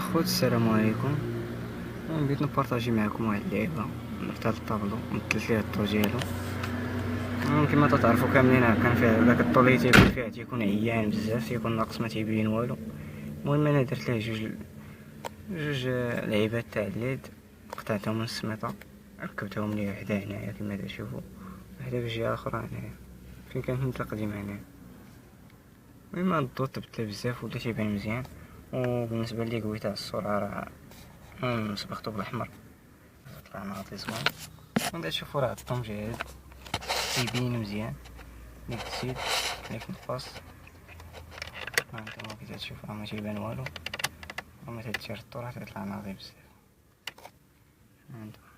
اخوت السلام عليكم. انا بغيت نبارطاجي معكم واحد اللعيبه تاع الطابلو، مثلت ليه الطو ديالو. كما تعرفوا كاملين كان فيها داك الطو اللي تيكون فيها تيكون عيان بزاف، تيكون ناقص ما تيبين والو. المهم انا درت ليه جوج لعيبات تاع الليد، قطعتهم من السميطه، ركبتهم ليه وحده هنايا كما تشوفوا، وحده في الجهه الاخرى هنايا فين كانت متقدمه هنايا. المهم هاد الضو تبدل بزاف ولا تيبان مزيان. وبالنسبه لي قويت على الصوره راه صبغتو بالاحمر، طلع ناضي زوين. ونبدا تشوفو راه الطو مجهز تيبين مزيان، ليك تزيد ليك تنقص. هانتوما كي تشوفو راه متيبان والو، وما تدير الطو راه تيطلع ناضي بزاف. هانتوما